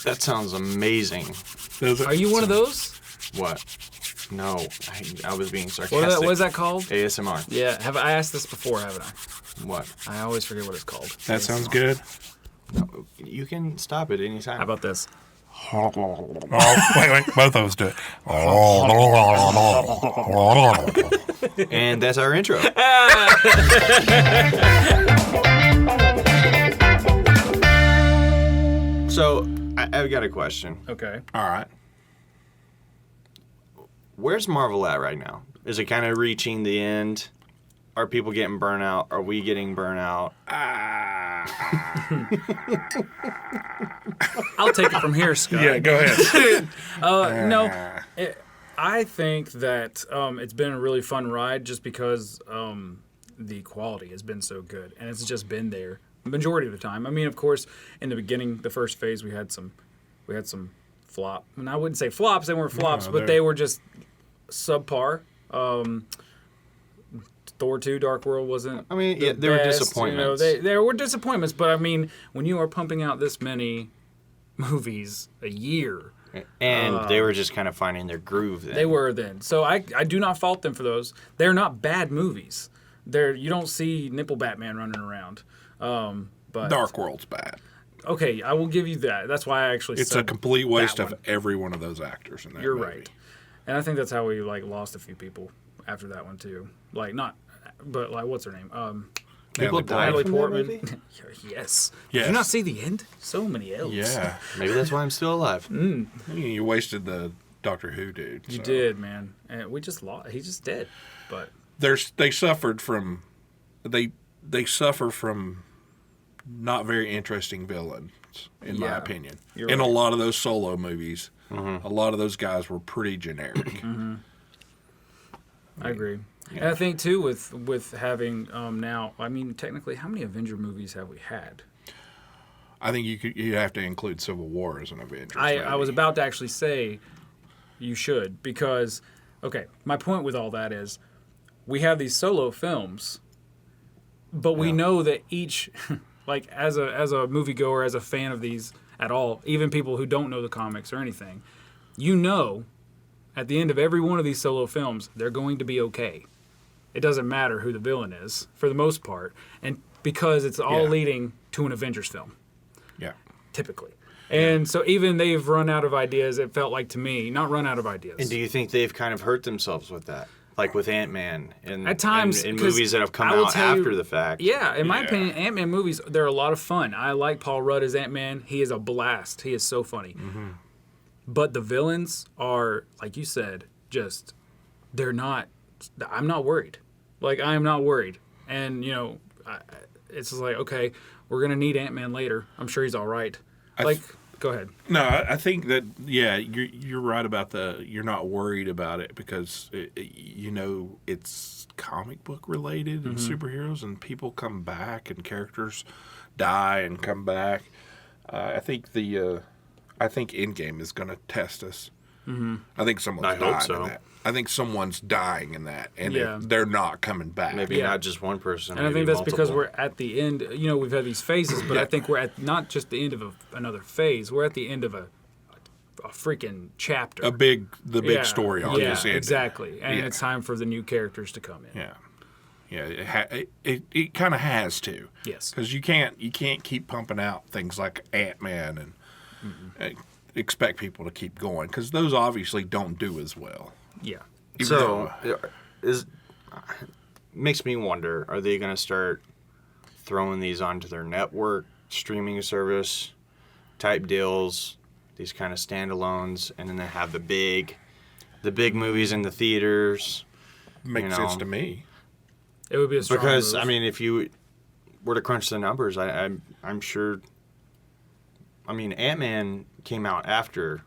That sounds amazing. Are you one of those? What? No, I was being sarcastic. What is that called? ASMR. Yeah, have I asked this before, haven't I? What? I always forget what it's called. That sounds good. No, you can stop it anytime. How about this? Oh, wait, both of us do it. And that's our intro. So, I've got a question. Okay. All right. Where's Marvel at right now? Is it kind of reaching the end? Are people getting burnt out? Are we getting burnt out? I'll take it from here, Scott. Yeah, go ahead. I think that it's been a really fun ride just because the quality has been so good, and it's just been there the majority of the time. I mean, of course, in the beginning, the first phase, we had some flop. And I wouldn't say flops; they weren't flops, but they were just subpar. Thor 2 Dark World wasn't. I mean, yeah, there were disappointments. There were disappointments, but I mean, when you are pumping out this many movies a year. And they were just kind of finding their groove then. They were then. So I do not fault them for those. They're not bad movies. You don't see nipple Batman running around. But Dark World's bad. Okay, I will give you that. That's why I actually It's said a complete waste that of one. every one of those actors in that You're movie. right. And I think that's how we lost a few people after that one too. But what's her name? People died Natalie from that Portman. movie? Yes. Yes. Did you not see the end? So many L's. Yeah. Maybe that's why I'm still alive. You wasted the Doctor Who dude. You so. did, man. And we just lost. He's just dead. But They suffered from they suffer from not very interesting villains, in my opinion. You're In right. a lot of those solo movies, a lot of those guys were pretty generic. I agree. Yeah. And I think too with having now, I mean, technically, how many Avenger movies have we had? I think you have to include Civil War as an Avengers I movie. was about to actually say you should because, okay, my point with all that is we have these solo films, but we know that each, like as a moviegoer, as a fan of these at all, even people who don't know the comics or anything, at the end of every one of these solo films, they're going to be okay. It doesn't matter who the villain is, for the most part, and because it's all leading to an Avengers film. Yeah. Typically. And so even they've run out of ideas, it felt like to me, not run out of ideas. And do you think they've kind of hurt themselves with that? Like with Ant-Man and At times, in 'cause movies that have come I will out tell you- after the fact. Yeah, in my Yeah. opinion, Ant-Man movies, they're a lot of fun. I like Paul Rudd as Ant-Man. He is a blast. He is so funny. But the villains are, like you said, I'm not worried. Like, I am not worried. And, it's just like, okay, we're going to need Ant-Man later. I'm sure he's all right. Go ahead. No, I think that you're right about you're not worried about it because it's comic book related and superheroes and people come back and characters die and come back. I think Endgame is going to test us. I think someone's dying so. in that. I think someone's dying in that, and Yeah. they're not coming back. Maybe not just one person. And I maybe think that's because multiple. we're at the end. We've had these phases, but I think we're at not just the end of another phase. We're at the end of a freaking chapter. the big story arc Yeah, is ending. exactly. And Yeah. it's time for the new characters to come in. Yeah, it kind of has to. Yes. Because you can't keep pumping out things like Ant-Man and expect people to keep going because those obviously don't do as well. Yeah. So, makes me wonder, are they going to start throwing these onto their network, streaming service type deals, these kind of standalones, and then they have the big movies in the theaters? Makes sense to me. It would be a strong Because, move. I mean, if you were to crunch the numbers, I'm sure... I mean, Ant-Man came out after...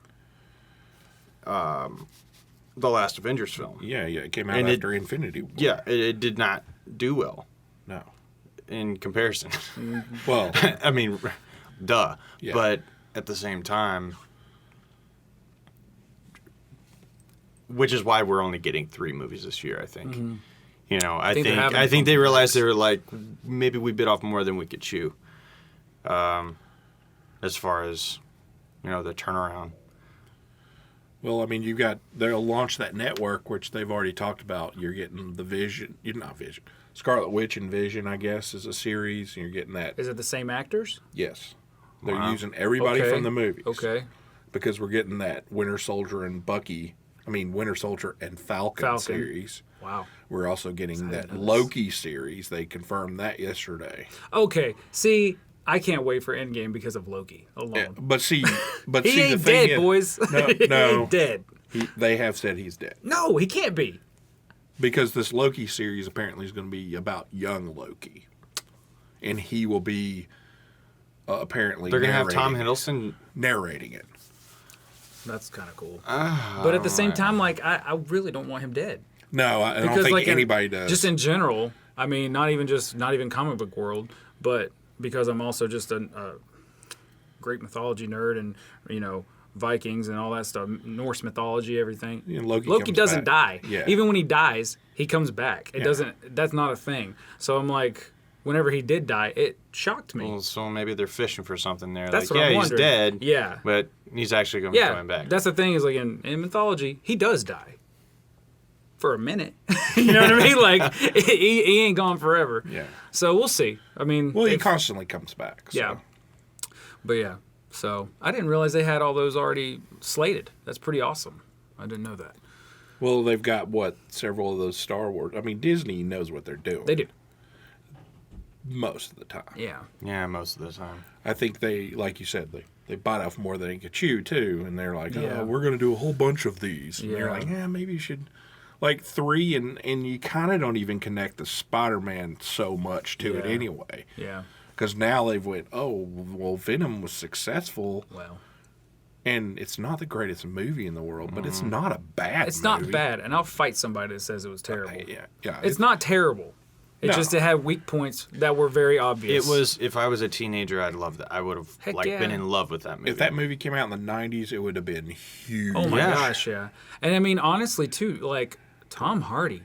the last Avengers film. Yeah, it came out And after Infinity War. Yeah, it did not do well No. in comparison. Well, I mean, duh. Yeah. But at the same time, which is why we're only getting 3 movies this year, I think. I think they realized they were like, maybe we bit off more than we could chew. As far as the turnaround. Well, I mean, they'll launch that network, which they've already talked about. You're getting the Vision, you're not Vision, Scarlet Witch and Vision, I guess, is a series. And you're getting that. Is it the same actors? Yes. They're Wow. using everybody Okay. from the movies. Okay. Because we're getting that Winter Soldier and Falcon series. Wow. We're also getting I that didn't know this. Loki series. They confirmed that yesterday. Okay. See, I can't wait for Endgame because of Loki alone. Yeah, but see, He the ain't thing dead, is, boys. No, He no. ain't dead. They have said he's dead No, he can't be. because this Loki series apparently is going to be about young Loki, and he will be apparently They're going to have Tom narrating- Hiddleston. narrating it. That's kind of cool. Ah, But at the same time, like, I really don't want him dead. No, I don't think anybody does. Just in general, I mean, not even comic book world, but because I'm also just a great mythology nerd and, Vikings and all that stuff, Norse mythology, everything. Yeah, Loki comes doesn't back. die. Yeah. Even when he dies, he comes back. It Yeah. doesn't, that's not a thing. So I'm like, whenever he did die, it shocked me. Well, so maybe they're fishing for something there. That's like, what I'm he's wondering. dead. Yeah. But he's actually going to be coming back. That's the thing is, like, in mythology, he does die. For a minute. You know what I mean? Like, he ain't gone forever. Yeah. So we'll see. I mean, Well, he constantly comes back. So. yeah. But yeah. So I didn't realize they had all those already slated. That's pretty awesome. I didn't know that. Well, they've got several of those Star Wars. I mean, Disney knows what they're doing. They do. Most of the time. Yeah. Yeah, most of the time. I think they, like you said, they bite off more than they could chew too, and they're like, Yeah. "Oh, we're going to do a whole bunch of these." And Yeah. you're like, "Yeah, maybe you should." Like 3, and you kind of don't even connect the Spider-Man so much to it Yeah. anyway, Yeah. because now they've went, "Oh, well, Venom was successful, Well, and it's not the greatest movie in the world, but it's not a bad. it's movie. not bad, and I'll fight somebody that says it was terrible. Yeah. It's not terrible. It No. had weak points that were very obvious. It was, if I was a teenager, I'd love that. I would have Heck been yeah. in love with that movie. If that movie came out in the '90s, it would have been huge. Oh my Yeah. gosh, yeah. And I mean, honestly, too, like, Tom Hardy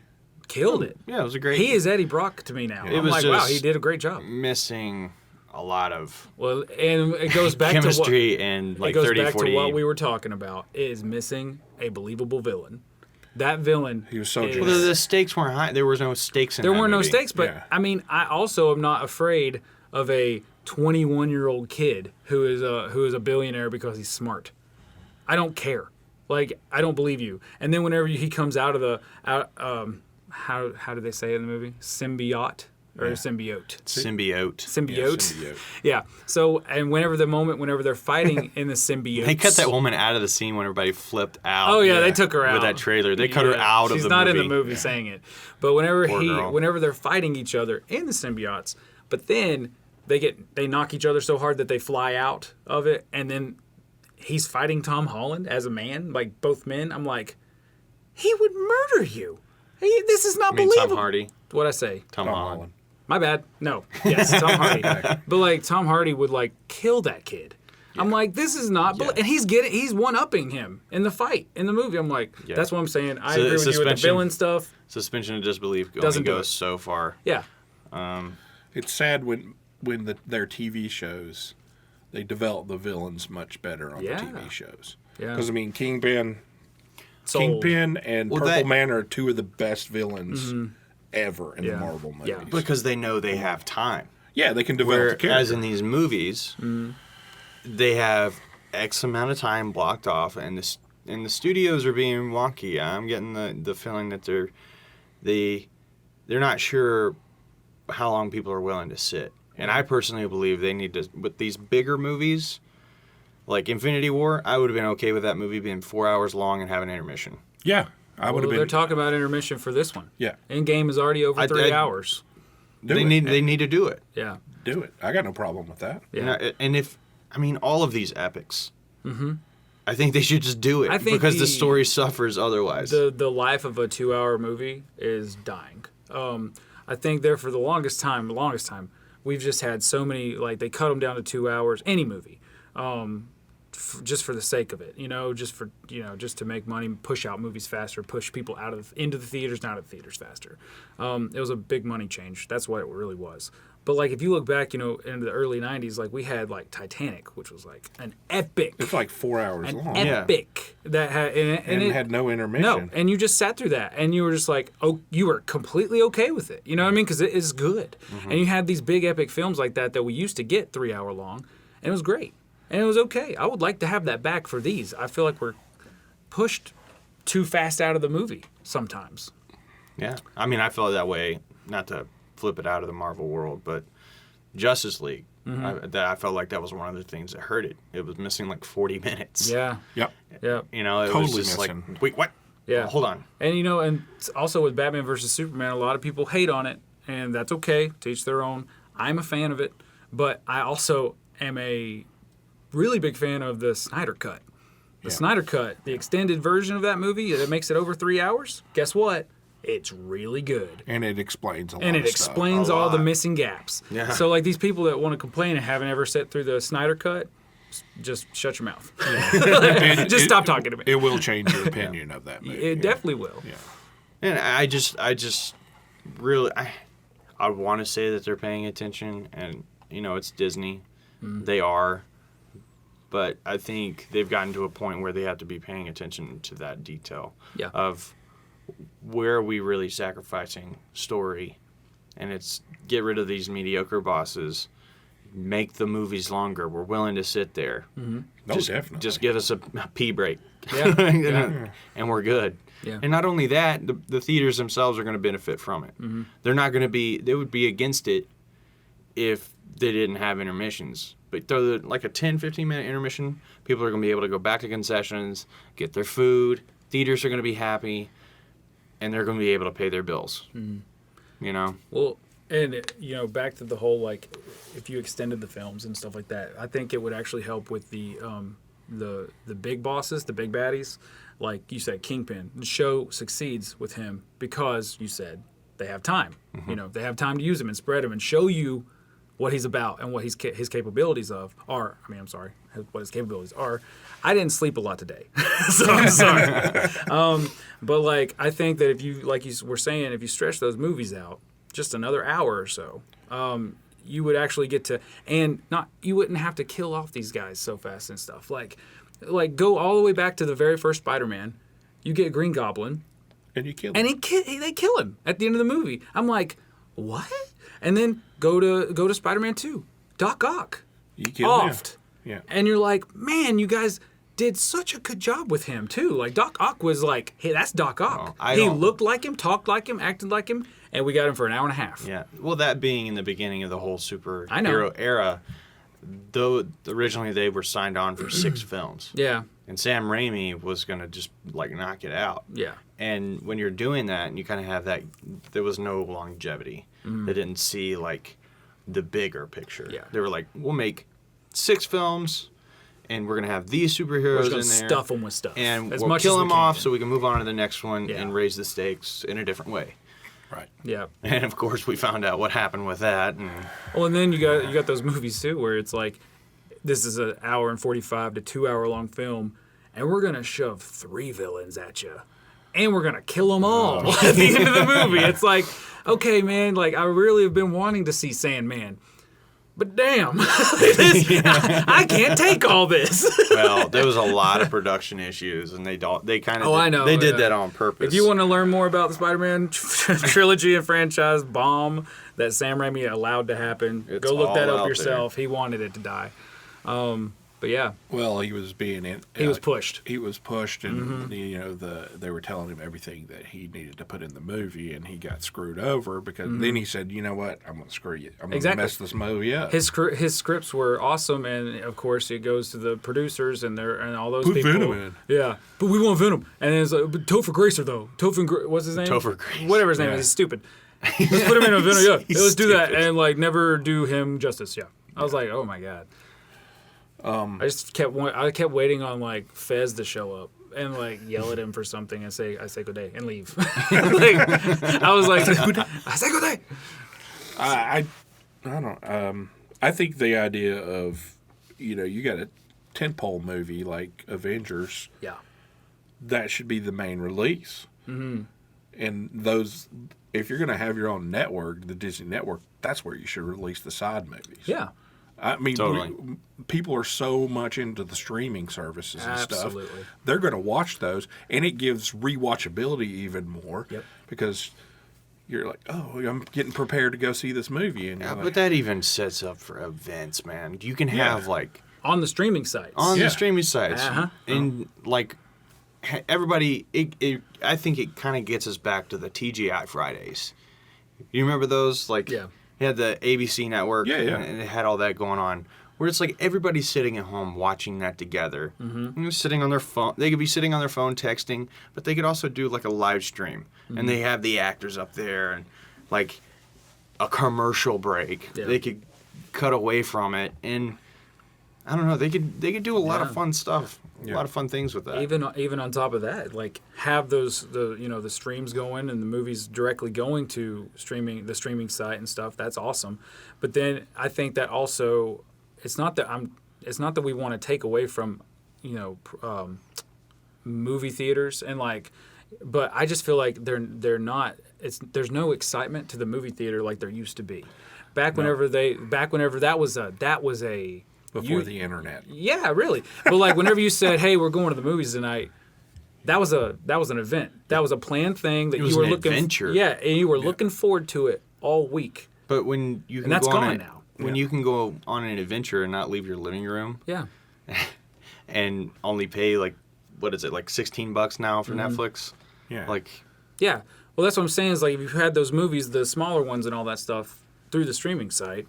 killed it. Yeah, it was a great. He is Eddie Brock to me now. It I'm was like, wow, just- he did a great job. missing a lot of Well, and it goes back chemistry and to like it goes 30, back 40. to what we were talking about. It is missing a believable villain. That villain. He was so is- Well, the stakes weren't high. There was no stakes in There that were no movie. stakes, but Yeah. I mean, I also am not afraid of a 21-year-old kid who is a billionaire because he's smart. I don't care. Like, I don't believe you. And then whenever he comes out of the how do they say it in the movie? Symbiote or symbiote? Symbiote. Symbiote. Symbiote. Yeah. So, and whenever they're fighting in the symbiote, They cut that woman out of the scene when everybody flipped out. Oh yeah, they took her out with that trailer. They cut her Yeah, out of the movie. She's not in the movie saying it. But Poor girl. whenever they're fighting each other in the symbiotes, but then they knock each other so hard that they fly out of it, and then he's fighting Tom Holland as a man, like both men. I'm like, he would murder you. This is not I mean, believable. Tom Hardy. What'd I say? Tom Tom Holland. Holland. My bad. No. Yes, Tom Hardy. But like Tom Hardy would like kill that kid. I'm like, this is not, Yeah. and he's one-upping him in the fight in the movie. I'm like, Yeah. that's what I'm saying. I So agree with you with the suspension- villain stuff. Suspension of disbelief Doesn't only do goes it. so far. Yeah, It's sad when their TV shows, they develop the villains much better on Yeah. the TV shows. yeah. Because I mean, Kingpin Sold. and Well, Purple that- Man are two of the best villains ever in Yeah. the Marvel movies. Yeah. Because they know they have time. Yeah, they can develop the Whereas character. in these movies, they have X amount of time blocked off, and the studios are being wonky. I'm getting the feeling that they're not sure how long people are willing to sit. And I personally believe they need to, with these bigger movies, like Infinity War, I would have been okay with that movie being 4 hours long and having intermission. Yeah, I would Well, have they're been. talking about intermission for this one. Yeah, Endgame is already over 3 I- hours. do They it. need to do it. Yeah, do it. I got no problem with that. yeah. You know, and if all of these epics, I think they should just do it I think because the the- story suffers otherwise. The life of a 2-hour movie is dying. I think there for the longest time, we've just had so many, like, they cut them down to 2 hours. Any movie. just for the sake of it, just to make money, push out movies faster, push people into the theaters, not out of the theaters faster. It was a big money change. That's what it really was. But like if you look back, into the early '90s, like we had like Titanic, which was like an epic. It's like 4 hours long. Epic that had and it had no intermission. No, and you just sat through that, and you were just like, oh, you were completely okay with it. You know what I mean? Because it is good. Mm-hmm. And you had these big epic films like that we used to get 3 hour long, and it was great, and it was okay. I would like to have that back for these. I feel like we're pushed too fast out of the movie sometimes. Yeah, I mean, I felt that way. Not to flip it out of the Marvel world, but Justice League. Mm-hmm. I felt like that was one of the things that hurt it. It was missing like 40 minutes. Yeah. Yep. Yeah. It totally was just missing. like, wait, what? Yeah. Oh, hold on. And and also with Batman versus Superman, a lot of people hate on it, and that's okay. To each their own. I'm a fan of it, but I also am a really big fan of the Snyder Cut. The Snyder Cut, the extended version of that movie that makes it over 3 hours. Guess what? It's really good. And it explains a lot And it of stuff. explains all the missing gaps. Yeah. So, like, these people that want to complain and haven't ever sat through the Snyder Cut, just shut your mouth. Just stop talking to me. It will change your opinion of that movie. It definitely will. Yeah. And I just really, I want to say that they're paying attention, and, it's Disney. Mm. They are. But I think they've gotten to a point where they have to be paying attention to that detail of where are we really sacrificing story, and it's get rid of these mediocre bosses, make the movies longer. We're willing to sit there. Mm-hmm. Definitely. Just give us a pee break, and we're good. Yeah. And not only that, the theaters themselves are going to benefit from it. Mm-hmm. They're not going to be. They would be against it if they didn't have intermissions. But throw like a 10, 15-minute intermission, people are going to be able to go back to concessions, get their food. Theaters are going to be happy. And they're going to be able to pay their bills, Well, and back to the whole like, if you extended the films and stuff like that, I think it would actually help with the big bosses, the big baddies, like you said, Kingpin. The show succeeds with him because you said they have time. Mm-hmm. They have time to use him and spread him and show you what he's about and what his capabilities are. What his capabilities are. I didn't sleep a lot today, so I'm sorry. But like, I think that if you, like you were saying, if you stretch those movies out just another hour or so, you would actually get to, you wouldn't have to kill off these guys so fast and stuff. Like go all the way back to the very first Spider-Man. You get Green Goblin, and you kill him, and they kill him at the end of the movie. I'm like, what? And then go to Spider-Man 2, Doc Ock, you kill him. Yeah. And you're like, man, you guys did such a good job with him too. Like Doc Ock was like, hey, that's Doc Ock. He looked like him, talked like him, acted like him, and we got him for an hour and a half. Yeah. Well, that being in the beginning of the whole superhero era, though originally they were signed on for 6 films. Yeah. And Sam Raimi was gonna just like knock it out. Yeah. And when you're doing that, and you kind of have that, there was no longevity. They didn't see like the bigger picture. Yeah. They were like, we'll make 6 films, and we're gonna have these superheroes in there. Stuff them with stuff, and we'll kill them off so we can move on to the next one and raise the stakes in a different way. Right. Yeah. And of course, we found out what happened with that. And then you got those movies too, where it's like, this is an hour and 45 to 2 hour long film, and we're gonna shove 3 villains at you, and we're gonna kill them all at the end of the movie. It's like, okay, man, like I really have been wanting to see Sandman. But damn, I can't take all this. Well, there was a lot of production issues, and they kind of I know. They did that on purpose. If you want to learn more about the Spider-Man trilogy and franchise bomb that Sam Raimi allowed to happen, go look that up yourself. He wanted it to die. But yeah. Well, he was he was pushed. He was pushed, and they were telling him everything that he needed to put in the movie, and he got screwed over because then he said, "You know what? I'm going to screw you. I'm going to mess this movie up." His scripts were awesome, and of course it goes to the producers and all those people. Venom in. Yeah, but we want Venom, and then it's like, but Topher Gracer though. what's his name? Topher Gracer. Whatever his name is. He's stupid. Let's put him in a Venom. Yeah, let's do that, and like never do him justice. Yeah, I was like, oh my god. I just kept waiting on like Fez to show up and like yell at him for something and say, "I say good day," and leave. I was like, "I say good day." I don't. I think the idea of you got to tentpole movie like Avengers, Yeah. that should be the main release. Mm-hmm. And those, if you're going to have your own network, the Disney Network, that's where you should release the side movies. Yeah. I mean, Totally. people are so much into the streaming services and Absolutely. stuff. They're going to watch those, and it gives rewatchability even more. Yep. Because you're like, oh, I'm getting prepared to go see this movie, and Yeah, you're but like, that even sets up for events, man. You can have like On the streaming sites. on Yeah. the streaming sites, Uh-huh. and like everybody. I think it kind of gets us back to the TGI Fridays. You remember those? Like, Yeah. you had the ABC network, Yeah, yeah. and it had all that going on. Where it's like everybody's sitting at home watching that together. Mm-hmm. And sitting on their phone. They could be sitting on their phone texting, but they could also do like a live stream. Mm-hmm. And they have the actors up there and like a commercial break. Yeah. They could cut away from it, and I don't know. They could do a lot of Yeah. fun stuff, a Yeah. lot of fun things with that. Even on top of that, like have the streams going and the movies directly going to the streaming site and stuff. That's awesome. But then I think that also it's not that we want to take away from movie theaters and like, but I just feel like they're not. There's no excitement to the movie theater like there used to be. Back whenever that was a before the internet. yeah, really. But like whenever you said, "Hey, we're going to the movies tonight," that was an event. That was a planned thing that It was you were an looking. adventure. Yeah, and you were looking forward to it all week. But when you can And that's go on gone it, now. when you can go on an adventure and not leave your living room Yeah, and only pay like what is it, like $16 now for Netflix? Yeah. Like yeah. Well, that's what I'm saying. Is like if you've had those movies, the smaller ones and all that stuff through the streaming site,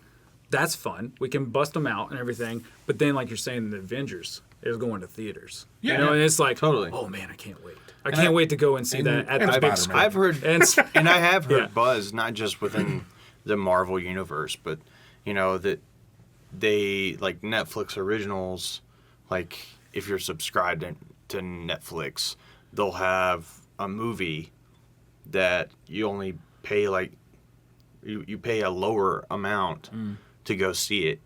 that's fun. We can bust them out and everything. But then, like you're saying, the Avengers is going to theaters. Yeah. You know, and it's like, Totally. oh man, I can't wait. I can't wait to go and see that at and the big Spider-Man. screen. I've heard And and I have heard Yeah. buzz not just within the Marvel universe, but that they like Netflix originals. Like if you're subscribed to Netflix, they'll have a movie that you only pay like you pay a lower amount to go see it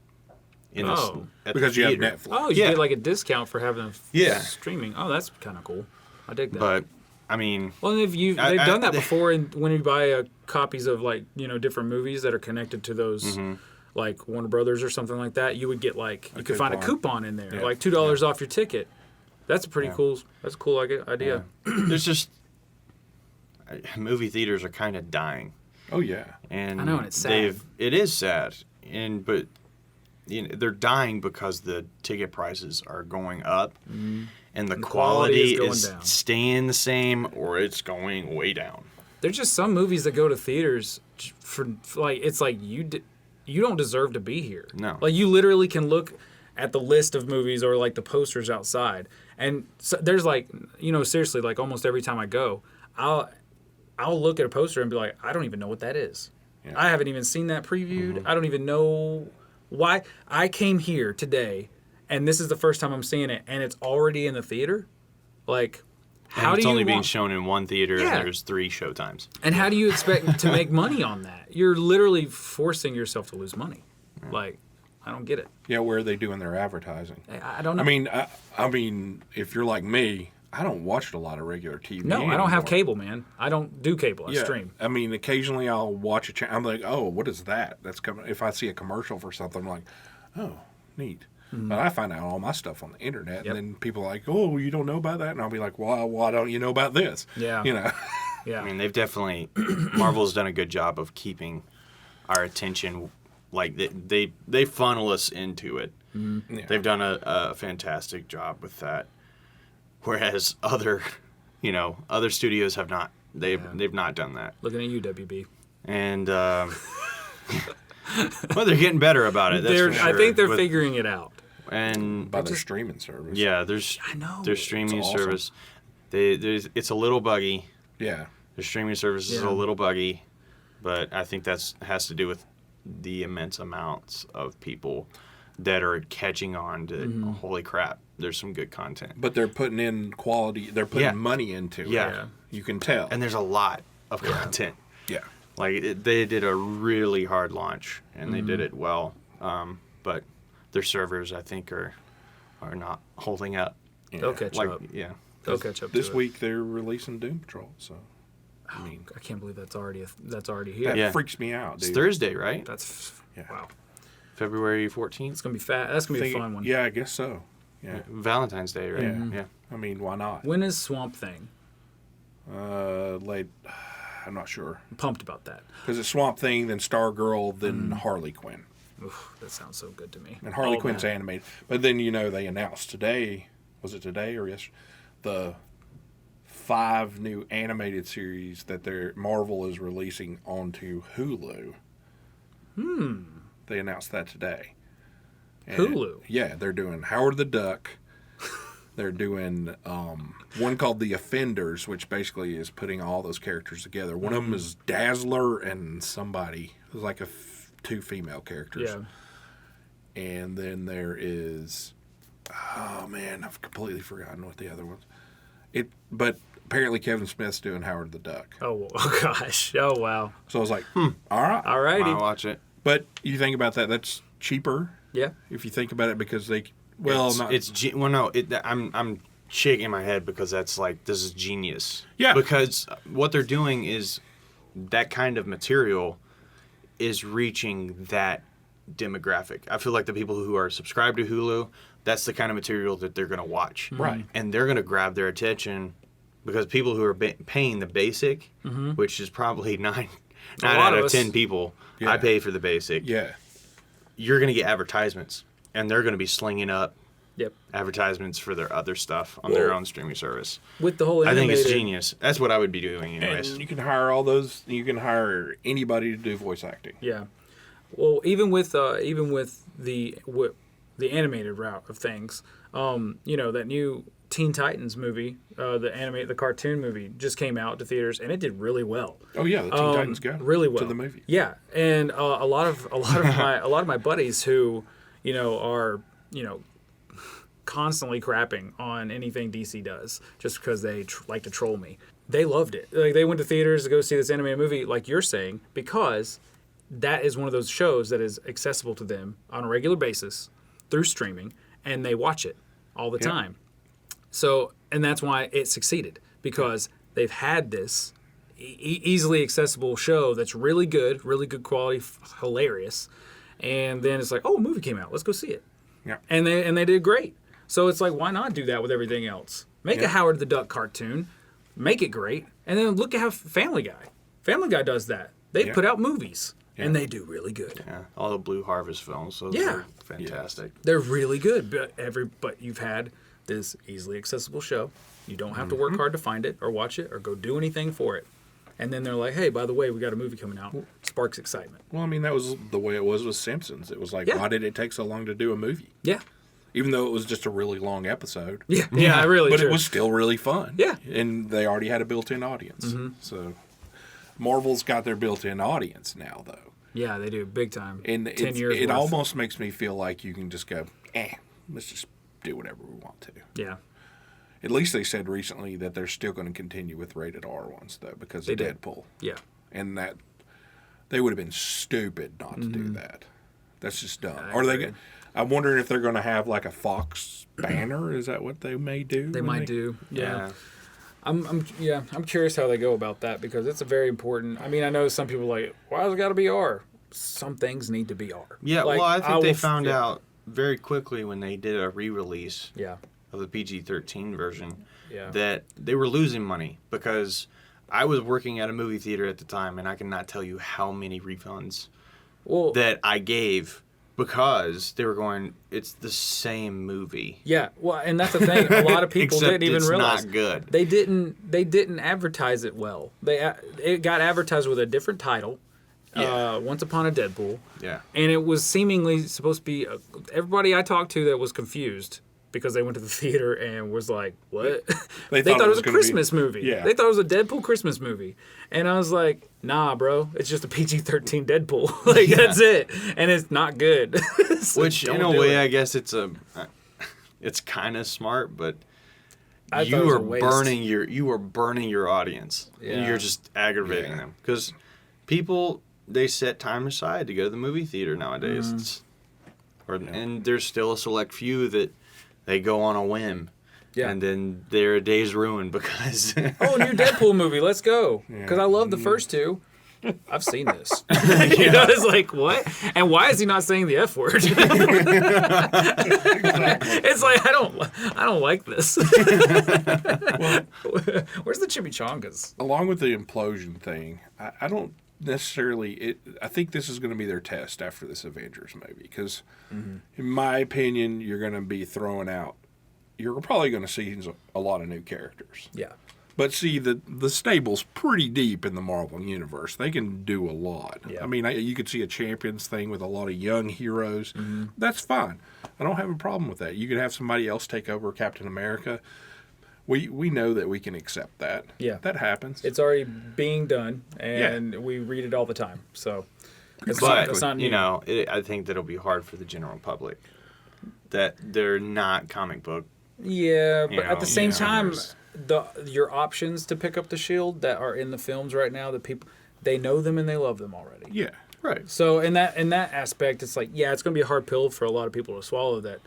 at the Because you have theater. Netflix. Oh, you Yeah. get like a discount for having Yeah. streaming. Oh, that's kind of cool. I dig that. But I mean, well, and they've done that before, and when you buy copies of like different movies that are connected to those, like Warner Brothers or something like that, you would get like you could find a coupon in there, Yeah. like $2 off your ticket. That's a pretty Yeah. cool. That's a cool idea. there's just movie theaters are kind of dying. Oh yeah. And I know, and it's sad. It is sad, but they're dying because the ticket prices are going up, and the quality quality is going is down. staying the same or it's going way down. There's just some movies that go to theaters for like it's like you don't deserve to be here. No. Like you literally can look at the list of movies or like the posters outside, and so there's like seriously like almost every time I go, I'll look at a poster and be like, I don't even know what that is. Yeah. I haven't even seen that previewed. I don't even know why I came here today, and this is the first time I'm seeing it, and it's already in the theater. Like, how And do it's you only being want- shown in one theater, Yeah. and there's 3 showtimes. And how do you expect to make money on that? You're literally forcing yourself to lose money. Like, I don't get it. Yeah, where are they doing their advertising? I don't know. I mean, if you're like me, I don't watch a lot of regular TV. no, I don't have anymore. cable, man. I don't do cable. I Yeah, stream. I mean, occasionally I'll watch a channel. I'm like, oh, what is that? That's coming. If I see a commercial for something, I'm like, oh, neat. But I find out all my stuff on the internet, Yep. and then people are like, oh, you don't know about that, and I'll be like, well, why don't you know about this? Yeah. Yeah. I mean, they've definitely Marvel's done a good job of keeping our attention. Like they funnel us into it. Yeah. They've done a fantastic job with that. Whereas other studios have not. They've not done that. Looking at you, WB. And well, they're getting better about it. That's for sure. I think they're With- figuring it out. And By their streaming service. yeah, there's I know. their streaming It's awesome. service. It's a little buggy. Yeah. Their streaming service is Yeah. a little buggy, but I think has to do with the immense amounts of people that are catching on to holy crap, there's some good content. But they're putting in quality. They're putting Yeah. money into it. Yeah. You can tell. And there's a lot of content. yeah. Like they did a really hard launch and they did it well. But their servers, I think, are are not holding up. Yeah. They'll catch up. Yeah. They'll catch up. This to week they're releasing Doom Patrol, so I mean, I can't believe that's already here. that Yeah. freaks me out, It's dude. Thursday, right? Yeah. Wow. February 14th. It's gonna be fat. That's gonna be a fun one. Yeah, I guess so. Yeah. Valentine's Day, right? Yeah. Yeah. I mean, why not? When is Swamp Thing? Late. I'm not sure I'm pumped about that. because it's Swamp Thing, then Stargirl, then Harley Quinn, Oof, that sounds so good to me. and Harley Oh, Quinn's man. animated. But then they announced today. Was it today or yesterday? The 5 new animated series that Marvel is releasing onto Hulu. They announced that today. And Hulu? Yeah, they're doing Howard the Duck. They're doing one called The Offenders, which basically is putting all those characters together. One of them is Dazzler and somebody. It was like 2 female characters. Yeah. And then there is, oh man, I've completely forgotten what the other ones. But apparently Kevin Smith's doing Howard the Duck. Oh gosh. Oh wow. So I was like, all right. Alrighty. I'll watch it. But you think about that, that's cheaper Yeah. if you think about it because I'm shaking my head because that's like, this is genius. Yeah. Because what they're doing is that kind of material is reaching that demographic. I feel like the people who are subscribed to Hulu, that's the kind of material that they're going to watch. Right. And they're going to grab their attention because people who are paying the basic, which is probably 9 lot out of of us. 10 people, Yeah. I pay for the basic. Yeah. You're going to get advertisements, and they're going to be slinging up Yep. advertisements for their other stuff on their own streaming service. With the whole I think animated, it's genius. That's what I would be doing anyways. And you can hire all those. You can hire anybody to do voice acting. Yeah. Well, even with the animated route of things, that new Teen Titans movie, the cartoon movie just came out to theaters and it did really well. Oh yeah, the Teen Titans go really well to the movie. Yeah, and a lot of my buddies who are constantly crapping on anything DC does just because they like to troll me. They loved it. Like they went to theaters to go see this animated movie, like you're saying, because that is one of those shows that is accessible to them on a regular basis through streaming, and they watch it all the time. So, and that's why it succeeded, because they've had this easily accessible show that's really good quality, hilarious, and then it's like, oh, a movie came out, let's go see it. Yeah. And they did great. So it's like, why not do that with everything else? Make a Howard the Duck cartoon, make it great, and then look at how Family Guy does that. They put out movies, and they do really good. Yeah, all the Blue Harvest films, those are fantastic. They're really good, but you've had this easily accessible show. You don't have to work hard to find it or watch it or go do anything for it. And then they're like, hey, by the way, we got a movie coming out. Sparks excitement. Well, I mean, that was the way it was with Simpsons. It was like, why did it take so long to do a movie? Yeah. Even though it was just a really long episode. Yeah, really. But true. it was still really fun. Yeah. And they already had a built-in audience. So Marvel's got their built-in audience now, though. Yeah, they do big time. And 10 years it worth. almost makes me feel like you can just go, let's just do whatever we want to. Yeah. At least they said recently that they're still going to continue with rated R ones, though, because of did. Deadpool. Yeah. And that they would have been stupid not to do that. That's just dumb. I Or they, agree. I'm wondering if they're going to have like a Fox banner. Is that what they may do? They when might do. Yeah. I'm curious how they go about that, because it's a very important. I mean, I know some people are like, why has it got to be R? Some things need to be R. Yeah, Like, well, I think they will found out very quickly when they did a re-release Yeah. of the PG-13 version Yeah. that they were losing money, because I was working at a movie theater at the time, and I cannot tell you how many refunds Well, that I gave because they were going, it's the same movie. yeah. Well, and that's the thing. A lot of people Except didn't even it's realize not good. They didn't advertise it well. It got advertised with a different title. Once Upon a Deadpool. Yeah. And it was seemingly supposed to be everybody I talked to that was confused because they went to the theater and was like, what? They thought it was a gonna be- Christmas movie. Yeah. They thought it was a Deadpool Christmas movie. And I was like, nah, bro. It's just a PG-13 Deadpool. That's it. And it's not good. So Which, in don't a do way, it. I guess it's kind of smart, but I thought it you was are a waste. burning your audience. And Yeah. you're just aggravating them, because people, they set time aside to go to the movie theater nowadays. Mm-hmm. And there's still a select few that they go on a whim. Yeah. And then their day's ruined because... Oh, new Deadpool movie. Let's go. Because I love the first two. I've seen this. You know, it's like, what? And why is he not saying the F word? It's like, I don't like this. Where's the chimichangas? Along with the implosion thing, I don't necessarily... I think this is going to be their test after this Avengers movie. Because, in my opinion, you're going to be throwing out... You're probably going to see a lot of new characters. Yeah. But see, the stable's pretty deep in the Marvel Universe. They can do a lot. Yeah. I mean, you could see a Champions thing with a lot of young heroes. That's fine. I don't have a problem with that. You could have somebody else take over Captain America. We know that we can accept that. Yeah. That happens. It's already being done, and we read it all the time. So, it's not new. You know, I think that'll be hard for the general public. That they're not comic book. Yeah, but at the same time, there's- your options to pick up the shield that are in the films right now, that people, they know them and they love them already. Yeah. Right. So in that aspect, it's like, yeah, it's gonna be a hard pill for a lot of people to swallow. That,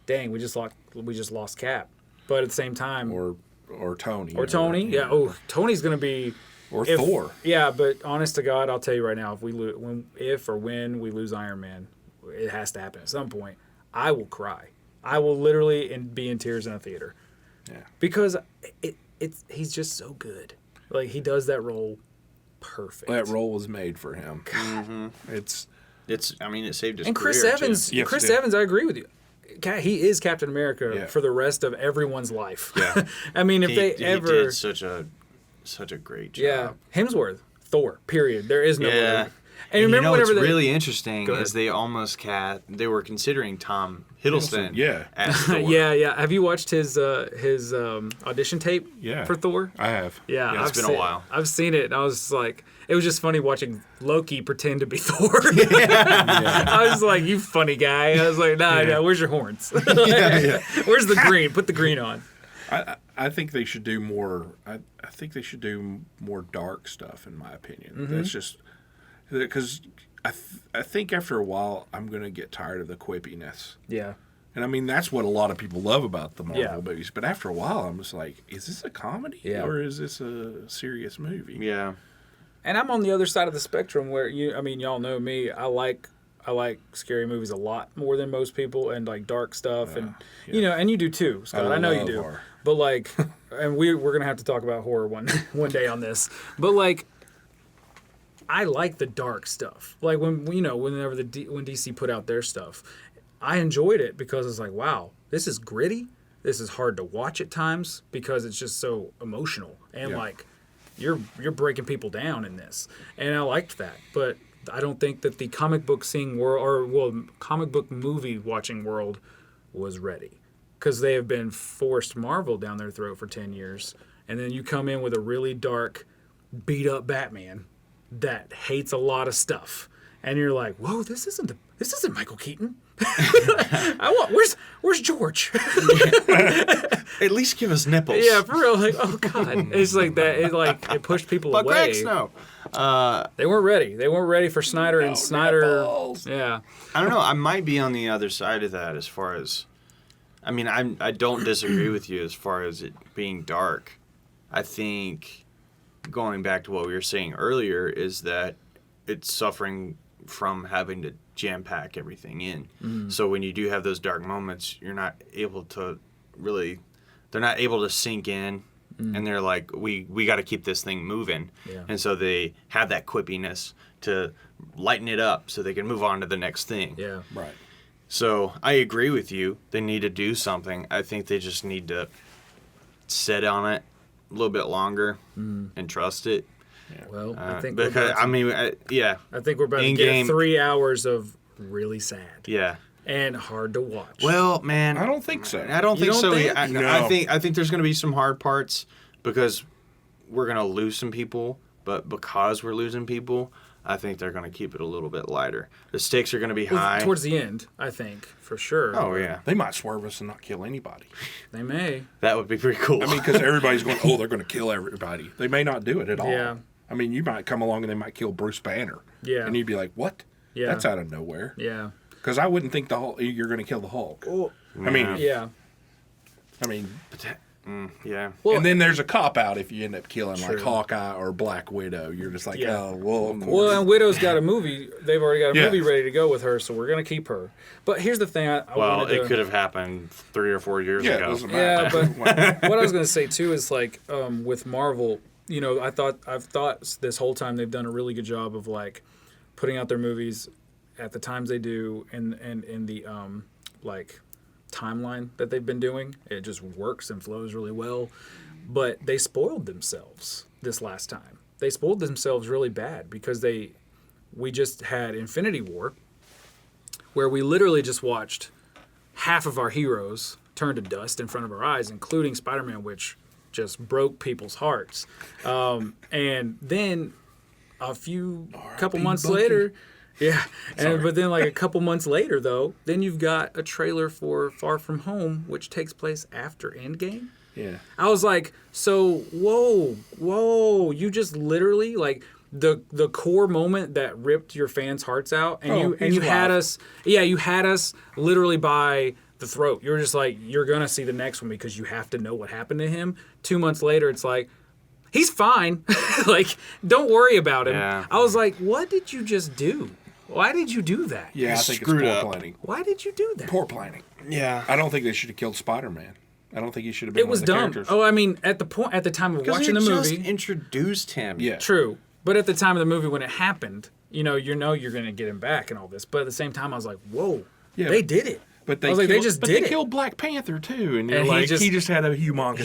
dang, we just lost Cap, but at the same time, Or Tony. or Tony, yeah. Oh, Tony's gonna be. Or Thor. Yeah, but honest to God, I'll tell you right now, if when we lose Iron Man, it has to happen at some point. I will cry. I will literally be in tears in a theater. Yeah. Because he's just so good. Like, he does that role perfect. That role was made for him. It saved his And Chris career, Evans, too. Yes, Chris it did. Evans, I agree with you. He is Captain America for the rest of everyone's life. Yeah. I mean, if He ever... did such a great job. Yeah. Hemsworth, Thor, period. There is no Yeah. other. And remember what's whenever really interesting Go ahead. is they were considering Tom Hiddleston Yeah. as Thor. Yeah. Have you watched his audition tape for Thor? I have. Yeah, it's been a while. I've seen it, and I was just like, it was just funny watching Loki pretend to be Thor. I was like, you funny guy. I was like, nah, where's your horns? Where's the green? Put the green on. I think they should do more. I think they should do more dark stuff, in my opinion. That's just because I think after a while I'm gonna get tired of the quippiness. Yeah. And I mean that's what a lot of people love about the Marvel Yeah. movies. But after a while, I'm just like, is this a comedy or is this a serious movie? Yeah. And I'm on the other side of the spectrum where y'all know me. I like scary movies a lot more than most people, and like dark stuff, and and you do too, Scott. I know you love do. horror. But like, and we're gonna have to talk about horror one day on this. But like, I like the dark stuff. Like when DC put out their stuff, I enjoyed it because it's like, wow, this is gritty. This is hard to watch at times because it's just so emotional and like you're breaking people down in this, and I liked that. But I don't think that the comic book comic book movie watching world was ready, because they have been forced Marvel down their throat for 10 years, and then you come in with a really dark, beat up Batman that hates a lot of stuff, and you're like, whoa, this isn't Michael Keaton. Where's George? At least give us nipples. Yeah, for real. Like, oh god, it's like that. It pushed people But away. Greg Snow. They weren't ready. They weren't ready for Snyder, and Snyder. nipples. Yeah. I don't know. I might be on the other side of that as far as, I mean, I don't disagree with you as far as it being dark. I think going back to what we were saying earlier is that it's suffering from having to jam pack everything in. So when you do have those dark moments, you're not able to they're not able to sink in, and they're like, we got to keep this thing moving. Yeah. And so they have that quippiness to lighten it up so they can move on to the next thing. Yeah. Right. So I agree with you. They need to do something. I think they just need to sit on it a little bit longer and trust it. Well, I think Because we're I think we're about to In-game- get 3 hours of really sad yeah. and hard to watch. Well, man, I don't think so. I don't You think don't so. think? I No. think there's going to be some hard parts because we're going to lose some people. But because we're losing people, I think they're going to keep it a little bit lighter. The stakes are going to be high. Towards the end, I think, for sure. Oh yeah, They might swerve us and not kill anybody. They may. that would be pretty cool. I mean, because everybody's going, they're going to kill everybody. They may not do it at all. Yeah. I mean, you might come along and they might kill Bruce Banner. Yeah. And you'd be like, what? Yeah. That's out of nowhere. Yeah. Because I wouldn't think you're going to kill the Hulk. Well, I mean, yeah. I mean, yeah. Well, and then there's a cop out if you end up killing like True. Hawkeye or Black Widow. You're just like, Yeah. oh, well, of course. Well, and Widow's got a movie. They've already got a Yeah. movie ready to go with her, so we're gonna keep her. But here's the thing. I Well, wanted to, it could have happened 3 or 4 years yeah, it ago. doesn't Yeah, matter. but what I was gonna say too is like with Marvel, you know, I've thought this whole time they've done a really good job of like putting out their movies at the times they do, and in the like timeline that they've been doing. It just works and flows really well. But they spoiled themselves this last time. They spoiled themselves really bad because we just had Infinity War, where we literally just watched half of our heroes turn to dust in front of our eyes, including Spider-Man, which just broke people's hearts. And then couple months later, yeah. But then like a couple months later, though, then you've got a trailer for Far From Home, which takes place after Endgame. Yeah. I was like, so whoa, you just literally like the core moment that ripped your fans' hearts out, and you had us literally by the throat. You're just like, you're gonna see the next one because you have to know what happened to him. 2 months later, it's like, he's fine. Like, don't worry about him. Yeah. I was like, what did you just do? Why did you do that? Yeah, I They think it's screwed poor up. planning. Why did you do that? Poor planning. Yeah. I don't think they should have killed Spider-Man. I don't think he should have been It was one of the dumb. characters. Oh, I mean, at the time of watching the movie, just introduced him. Yeah. true. But at the time of the movie when it happened, you know you're going to get him back and all this. But at the same time, I was like, whoa, Yeah, they did it. But I was like, they just did it. killed Black Panther too, and you're And like, he just had a humongous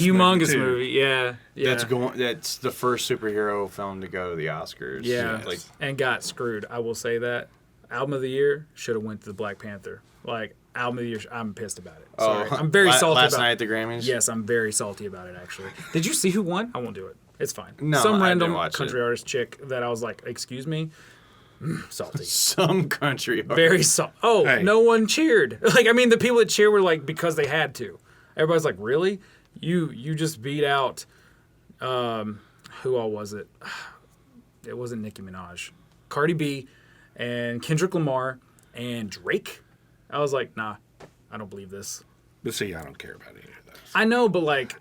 movie. movie. Yeah. That's the first superhero film to go to the Oscars. Yeah. Like, And got screwed. I will say that. Album of the year should have went to the Black Panther. Like, album of the year, I'm pissed about it. Sorry. I'm very salty last about night at the Grammys. Yes, I'm very salty about it, actually. Did you see who won? I won't do it. It's fine. No, Some I random didn't watch country it. artist chick that I was like, excuse me? Salty. Some country. Very salty. Oh, Hey. no one cheered. Like, I mean, the people that cheered were like, because they had to. Everybody's like, really? You just beat out, who all was it? It wasn't Nicki Minaj. Cardi B and Kendrick Lamar and Drake. I was like, nah, I don't believe this. But see, I don't care about any of those. I know, but like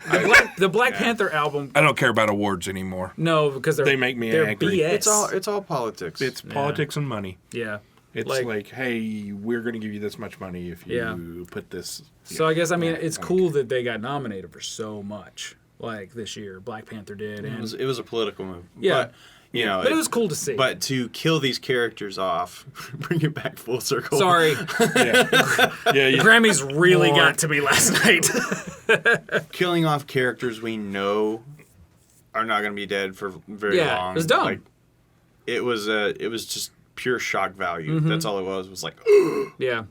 the Black Panther album, I don't care about awards anymore. no, because They make me they're angry. BS. It's all politics. It's politics and money. yeah. It's like, hey, we're going to give you this much money if you Yeah. put this. So I guess I mean Yeah, it's like- cool that they got nominated for so much. Like this year, Black Panther did, and it was a political move. Yeah. But, you know, but it was cool to see. But to kill these characters off, bring it back full circle. sorry, Yeah. Yeah. the Grammys really got to me last night. Killing off characters we know are not going to be dead for very Yeah, long. it was dumb. Like, it was just pure shock value. Mm-hmm. That's all it was. It was like, Yeah,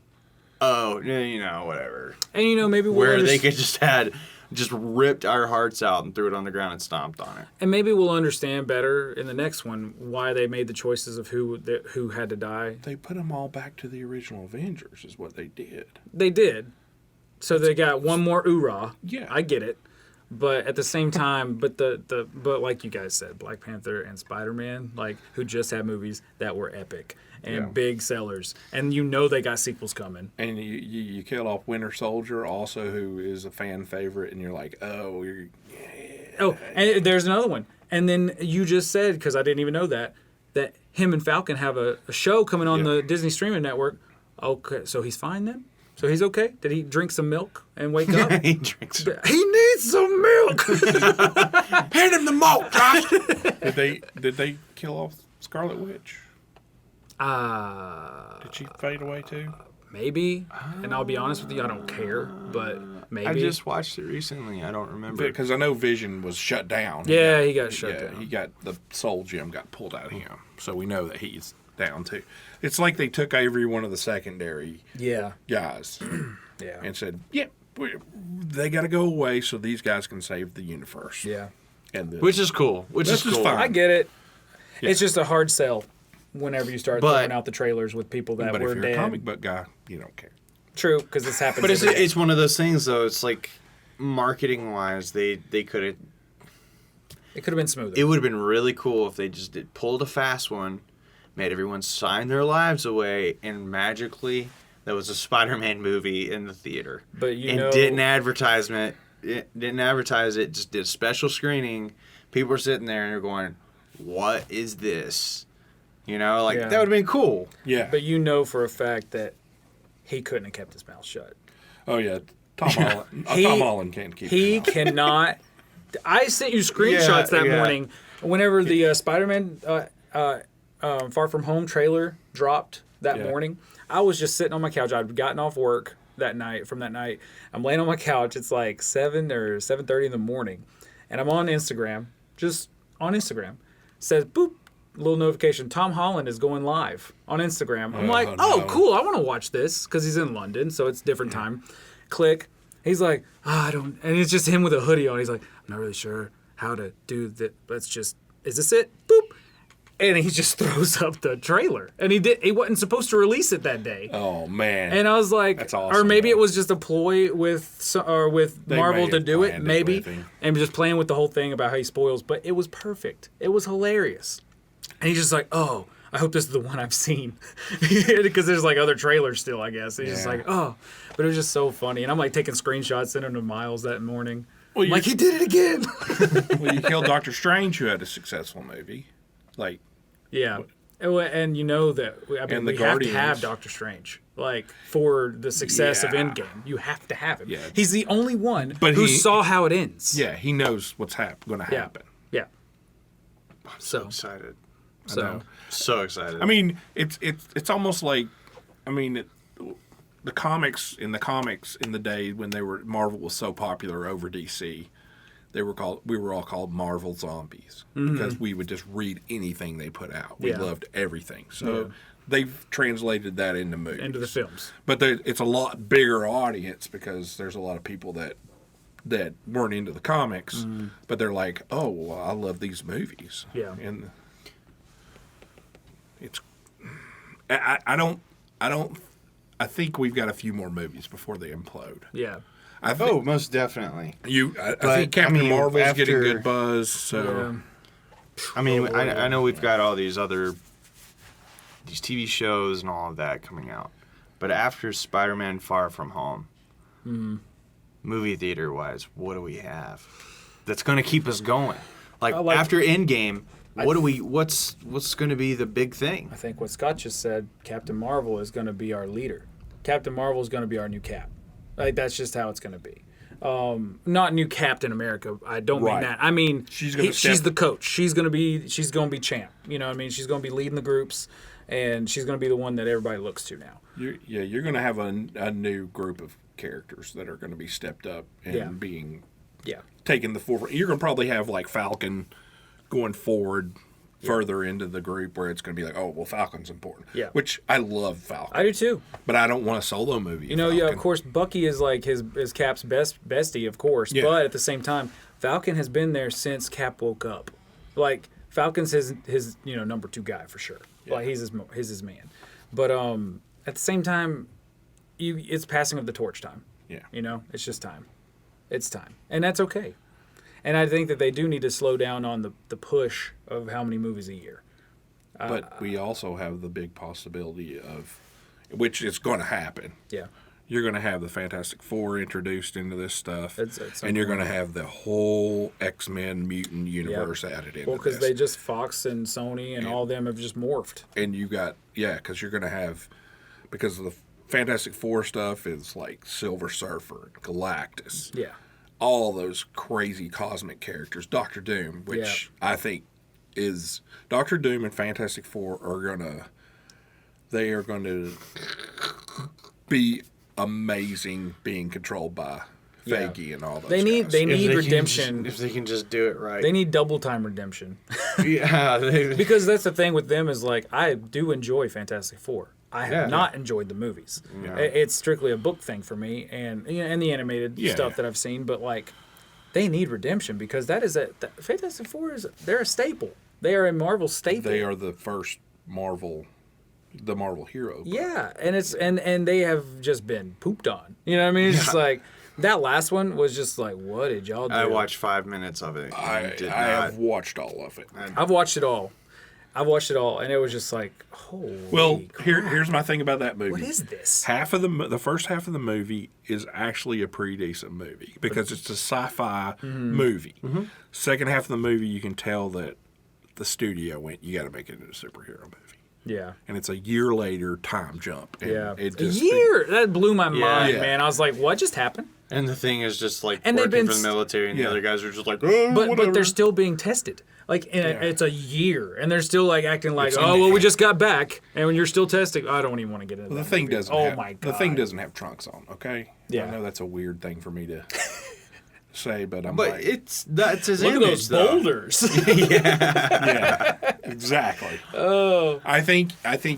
oh, you know, whatever. and you know maybe Where we'll they could just ripped our hearts out and threw it on the ground and stomped on it. and maybe we'll understand better in the next one why they made the choices of who had to die. They put them all back to the original Avengers, is what they did. They did, so they got one more oorah. Yeah. I get it. But at the same time, but but like you guys said, Black Panther and Spider-Man, like who just had movies that were epic and Yeah. big sellers, and you know they got sequels coming. And you kill off Winter Soldier, also, who is a fan favorite, and you're like, oh, you're. Oh, and there's another one. And then you just said, because I didn't even know that him and Falcon have a show coming on Yeah. the Disney streaming network. Okay, so he's fine then. So he's okay. Did he drink some milk and wake up? He drinks. He needs some milk. Hand him the malt, Josh. Did they kill off Scarlet Witch? Did she fade away too? Maybe. And I'll be honest with you, I don't care, but maybe. I just watched it recently. I don't remember. Because I know Vision was shut down. Yeah, he got shut down. He got the soul gem got pulled out of him, so we know that he's down too. It's like they took every one of the secondary Yeah. guys Yeah. and said, "Yep, they got to go away so these guys can save the universe." Yeah. And Which is cool. Which This is is cool. fine. I get it. Yeah. It's just a hard sell whenever you start But- throwing out the trailers with people that but were if you're dead. a comic book guy, you don't care. True, because this happens. But it's every day. it's one of those things though. It's like marketing wise, they could have. It could have been smoother. It would have been really cool if they just pulled a fast one, made everyone sign their lives away, and magically there was a Spider-Man movie in the theater. But you and know, didn't advertisement didn't advertise it, just did a special screening. People were sitting there and they're going, "What is this?" You know, like that would have been cool. Yeah. But you know for a fact that he couldn't have kept his mouth shut. Oh yeah, Tom Holland can't keep. He cannot. I sent you screenshots that morning whenever the SpiderMan Far From Home trailer dropped that morning. I was just sitting on my couch. I'd gotten off work that night. I'm laying on my couch. It's like 7 or 7:30 in the morning, and I'm on Instagram. Just on Instagram, says boop. Little notification, Tom Holland is going live on Instagram. I'm like, oh, cool, I want to watch this because he's in London, so it's different time. Click. He's like, I don't, and it's just him with a hoodie on. He's like, I'm not really sure how to do that. Let's just, is this it? Boop. And he just throws up the trailer. And he wasn't supposed to release it that day. Oh, man. And I was like, that's awesome, or maybe it was just a ploy with Marvel to do it, maybe. And just playing with the whole thing about how he spoils. But it was perfect. It was hilarious. And he's just like, oh, I hope this is the one I've seen. Because there's like other trailers still, I guess. He's just like, oh. But it was just so funny. And I'm like taking screenshots, sending them to Miles that morning. Well, like, he did it again. Well, you killed Doctor Strange, who had a successful movie. Like, yeah. And you know that, I mean, we have to have Doctor Strange. Like, for the success of Endgame, you have to have him. Yeah. He's the only one who saw how it ends. Yeah, he knows what's going to happen. Yeah. I'm so excited. So excited. I mean, it's almost like, I mean, the comics in the day when Marvel was so popular over DC, we were all called Marvel zombies because we would just read anything they put out. We loved everything. So they've translated that into movies, into the films. But it's a lot bigger audience because there's a lot of people that weren't into the comics, but they're like, oh, well, I love these movies. Yeah, and I think we've got a few more movies before they implode. Yeah. Most definitely. I think Captain Marvel's getting good buzz. So, I mean, I know we've got all these TV shows and all of that coming out, but after Spider-Man: Far From Home, movie theater wise, what do we have that's going to keep us going? Like after Endgame. What's going to be the big thing? I think what Scott just said, Captain Marvel is going to be our leader. Captain Marvel is going to be our new Cap. Like, that's just how it's going to be. Not new Captain America. I don't mean that. I mean, she's the coach. She's going to be champ. You know what I mean? She's going to be leading the groups, and she's going to be the one that everybody looks to now. You're going to have a new group of characters that are going to be stepped up and being taken the forefront. You're going to probably have like Falcon going forward further into the group where it's going to be like, oh, well, Falcon's important. Yeah. Which I love Falcon. I do too. But I don't want a solo movie. You know, of course, Bucky is like his Cap's bestie, of course. Yeah. But at the same time, Falcon has been there since Cap woke up. Like, Falcon's his number 2 guy for sure. Yeah. Like, he's his man. But at the same time, it's passing of the torch time. Yeah. You know, it's just time. It's time. And that's okay. And I think that they do need to slow down on the push of how many movies a year. But we also have the big possibility of, which is going to happen. Yeah. You're going to have the Fantastic Four introduced into this stuff. And you're going to have the whole XMen mutant universe added into this. Well, because they just, Fox and Sony and all of them have just morphed. And you got, because you're going to have, because of the Fantastic Four stuff is like Silver Surfer, Galactus. Yeah. All those crazy cosmic characters. Doctor Doom, which I think is Doctor Doom and Fantastic Four are going to be amazing being controlled by Feige and all those They need redemption. If they can just do it right. They need double time redemption. Because that's the thing with them is like, I do enjoy Fantastic Four. I have not enjoyed the movies. Yeah. It's strictly a book thing for me, and the animated stuff that I've seen. But like, they need redemption because Fantastic Four they're a staple. They are a Marvel staple. They are the first Marvel hero. Yeah, and and they have just been pooped on. You know what I mean? It's just like that last one was just like, what did y'all do? I watched 5 minutes of it. I have watched all of it. I've watched it all. I watched it all, and it was just like, holy Well, crap. here's my thing about that movie. What is this? Half of the first half of the movie is actually a pretty decent movie because it's a sci-fi movie. Second half of the movie, you can tell that the studio went, you got to make it into a superhero movie. Yeah. And it's a year later time jump. And Yeah. it A just, year? That blew my mind, Yeah. man. I was like, what just happened? And the thing is just like And they've working been for the military, and Yeah. the other guys are just like, oh, But whatever. they're still being tested. Like, it's a year, and they're still like acting like, It's oh, in well, the- we just got back, and when you're still testing, I don't even want to get into The that thing movie. doesn't. Oh have, my god. The thing doesn't have trunks on. Okay. Yeah. I know that's a weird thing for me to say, but I'm But like, that's his Look at image, those though. boulders. yeah, exactly. Oh. I think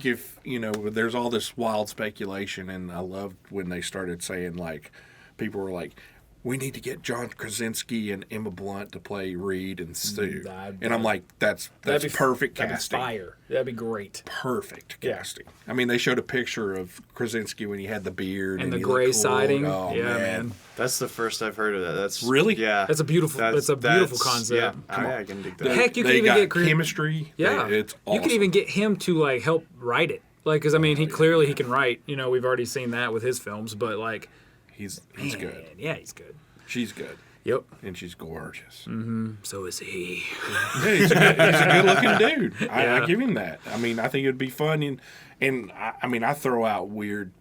if there's all this wild speculation, and I loved when they started saying like, people were like, we need to get John Krasinski and Emma Blunt to play Reed and Stu, and I'm like, that's perfect That'd casting. be fire. That'd be great. Perfect Yeah. casting. I mean, they showed a picture of Krasinski when he had the beard And the he gray looked cool. siding. Oh, yeah, man. That's the first I've heard of that. That's Really? Yeah. That's a beautiful. It's a beautiful concept. Yeah, I can dig that. They- Heck, you they can even got get chemistry. Yeah, It's awesome. You can even get him to like help write it. Like, because I mean, he clearly can write. You know, we've already seen that with his films. But like, He's man, good. Yeah, he's good. She's good. Yep. And she's gorgeous. So is he. Yeah, he's a good-looking dude. Yeah. I give him that. I mean, I think it'd be fun. And I mean, I throw out weird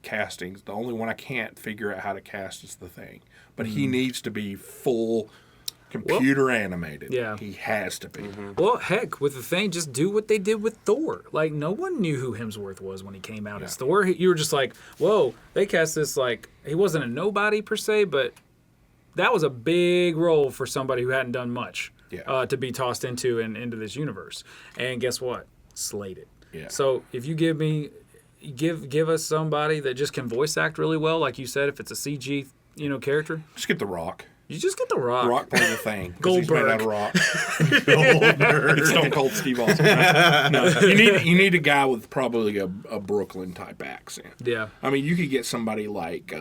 castings. The only one I can't figure out how to cast is The Thing. But he needs to be full computer animated. Yeah. He has to be. Well, heck, with the Thing, just do what they did with Thor. Like, no one knew who Hemsworth was when he came out as Thor. You were just like, whoa, they cast this like, he wasn't a nobody per se, but that was a big role for somebody who hadn't done much to be tossed into this universe. And guess what? Slayed it. Yeah. So if you give us somebody that just can voice act really well, like you said, if it's a CG, character, Just get The Rock. you just get The Rock. The Rock plays The Thing. 'Cause he's made out of rock. It's Stone Cold Steve Austin. No, you need a guy with probably a Brooklyn type accent. Yeah. I mean, you could get somebody like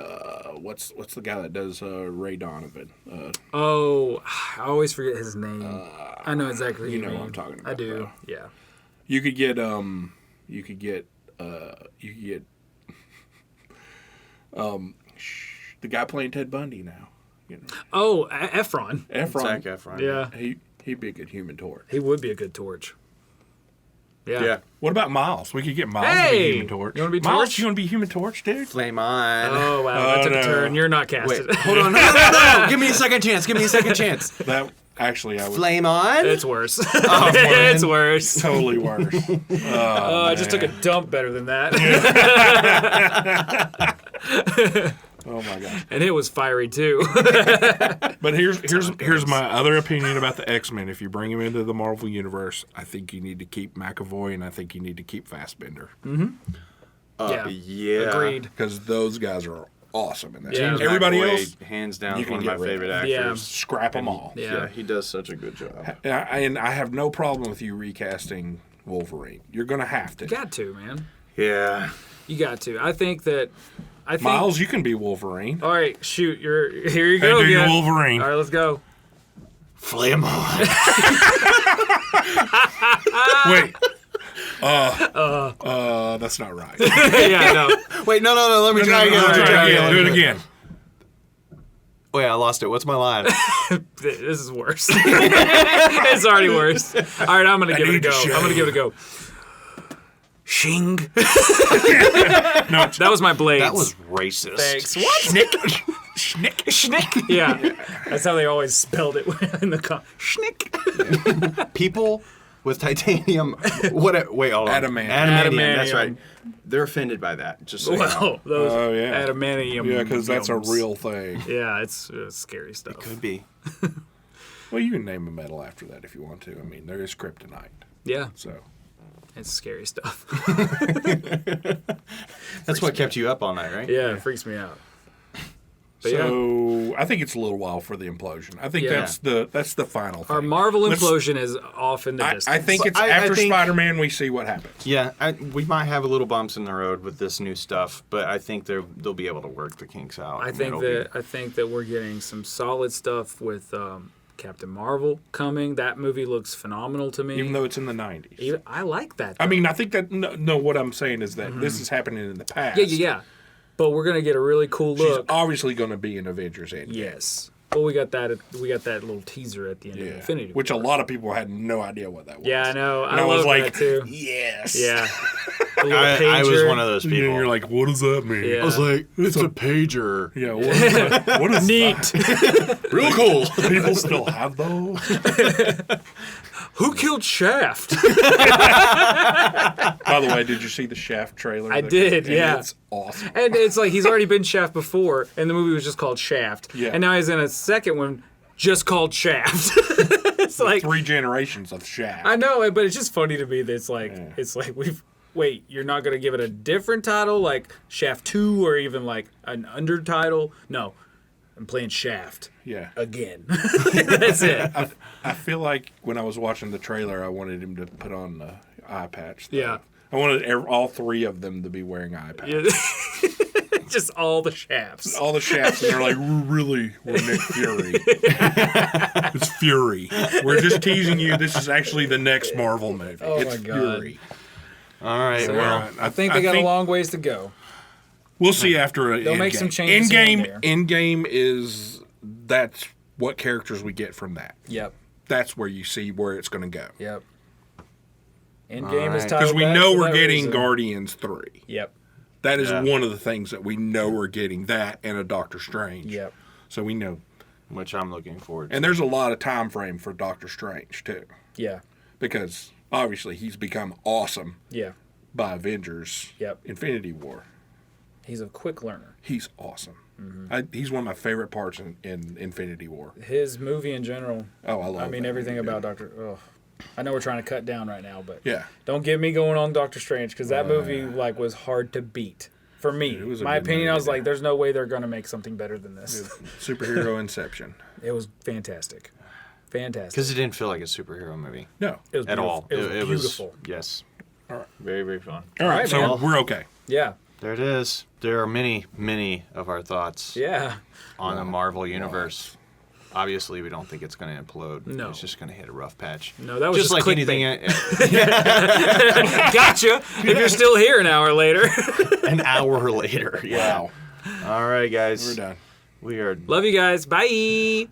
what's the guy that does Ray Donovan? Oh, I always forget his name. I know exactly. You who know you what mean. I'm talking about, I do. though. Yeah. You could get the guy playing Ted Bundy now. Oh, Efron. Efron. Zac Efron. Yeah. He'd be a good Human Torch. He would be a good Torch. Yeah. Yeah. What about Miles? We could get Miles to Hey! be Human Torch. You wanna be Miles? Torch? You want to be Human Torch, dude? Flame on. Oh wow, that took no. a turn. You're not casted. Wait, hold on. No. Give me a second chance. Give me a second chance. That actually, I would Flame on. It's worse. It's worse. totally worse. I just took a dump better than that, Oh my god! and it was fiery too. But here's my other opinion about the X-Men. If you bring them into the Marvel universe, I think you need to keep McAvoy, and I think you need to keep Fassbender Yeah. Agreed. because those guys are awesome in that. Yeah. James Everybody McAvoy, else, hands down, you is can one of my get rid of. favorite actors. Yeah. scrap them all. Yeah. He does such a good job. And I have no problem with you recasting Wolverine. You're gonna have to. You got to, man. Yeah. You got to. I think. Miles, you can be Wolverine. All right, shoot. Here you Hey, go do your again. Wolverine. All right, let's go. Flame on. Wait. That's not right. Yeah, no. Wait, no. Let me try again. No, Let me try again. Do it again. Wait, I lost it. What's my line? This is worse. It's already worse. All right, I'm gonna give it a need to go. show I'm gonna give it a go. Shing. No, That was my blades. That was racist. Thanks. What? Schnick. Schnick. Yeah, that's how they always spelled it in the Schnick. People with titanium. Wait, hold on. Adamantium. Adamantium. That's Adamantium. right. They're offended by that. Just so you know. Well, those Oh, yeah. adamantium. Yeah, because that's a yums. real thing. Yeah, it's scary stuff. Could be. Well, you can name a metal after that if you want to. I mean, there is kryptonite. Yeah, So, it's scary stuff. That's what kept you up all night, right? Yeah, it freaks me out. But yeah, so I think it's a little while for the implosion. I think Yeah. that's the final thing. our Marvel Let's- implosion is off in the distance. I think it's I after think- Spider-Man we see what happens. Yeah, we might have a little bumps in the road with this new stuff, but I think they'll be able to work the kinks out. I and think it'll that we're getting some solid stuff with Captain Marvel coming. That movie looks phenomenal to me. Even though it's in the 90s. I like that. I though. mean, I think that, no, what I'm saying is that this is happening in the past. Yeah. But we're gonna get a really cool She's look. obviously going to be in Avengers Endgame. Yes. Well, we got that little teaser at the end of Infinity Which a War. lot of people had no idea what that was. Yeah, I know. And I was love like, that too. yes. Yeah. The little I was pager. one of those people. And you're like, what does that mean? Yeah. I was like, it's a pager. Yeah, what is Neat. that? Real cool. People still have those? Who killed Shaft? By the way, did you see the Shaft trailer? I did, And yeah. It's awesome. And it's like he's already been Shaft before, and the movie was just called Shaft. Yeah. And now he's in a second one just called Shaft. It's like 3 generations of Shaft. I know, but it's just funny to me that it's like wait, you're not gonna give it a different title like Shaft 2 or even like an undertitle? No. I'm playing Shaft. Yeah. Again. That's it. I feel like when I was watching the trailer, I wanted him to put on the eye patch. Yeah. I wanted all 3 of them to be wearing eye patches. Just all the Shafts. All the Shafts, and they're like, we're Nick Fury. It's Fury. We're just teasing you. This is actually the next Marvel movie. Oh, it's my God. Fury. All right, So, well, I think they got a long ways to go. We'll see after They'll make some changes here and there. Endgame is that's what characters we get from that. Yep. That's where you see where it's going to go. Yep. Endgame is Alright. titled Because we that know for we're that getting reason. Guardians 3. Yep. That is Yeah. one of the things that we know we're getting. That and a Doctor Strange. Yep. So we know. which I'm looking forward to. And there's a lot of time frame for Doctor Strange too. Yeah. Because obviously he's become awesome Yeah. by Avengers Yep. Infinity War. He's a quick learner. He's awesome. Mm-hmm. He's one of my favorite parts in Infinity War. His movie in general. Oh, I love I mean, that everything movie, about Doctor. Oh, I know we're trying to cut down right now, but Yeah. don't get me going on Doctor Strange because that movie was hard to beat for me. It was a My good opinion, I movie, was like, "There's no way they're gonna make something better than this." Superhero Inception. It was fantastic, fantastic. Because it didn't feel like a superhero movie No. It was at all. It was beautiful. Yes. All right. Very, very fun. All right, right, so man. we're okay. Yeah, There it is. There are many, many of our thoughts yeah. on the Marvel Universe. Obviously, we don't think it's going to implode. No. It's just going to hit a rough patch. No, that was just like clickbait. anything. Gotcha. If you're still here an hour later. An hour later. Yeah. Wow. All right, guys. We're done. We are. Love you guys. Bye.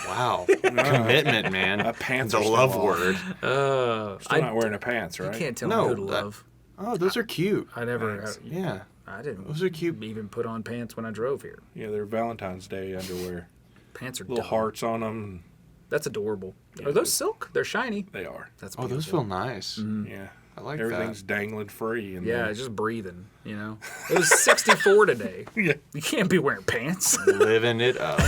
Wow. Commitment, man. A pants The are love still off. word. Still not wearing a pants, right? I can't tell No, me who to that- love. Oh, those are cute. I never. Thanks. Yeah. I didn't. Those are cute. Even put on pants when I drove here. Yeah, they're Valentine's Day underwear. Pants are Little dumb. hearts on them. That's adorable. Yeah, are those silk? They're shiny. They are. That's Oh, those beautiful. feel nice. Yeah. I like Everything's that. dangling free. And Yeah, just breathing. You know, it was 64 today. Yeah. You can't be wearing pants. Living it up.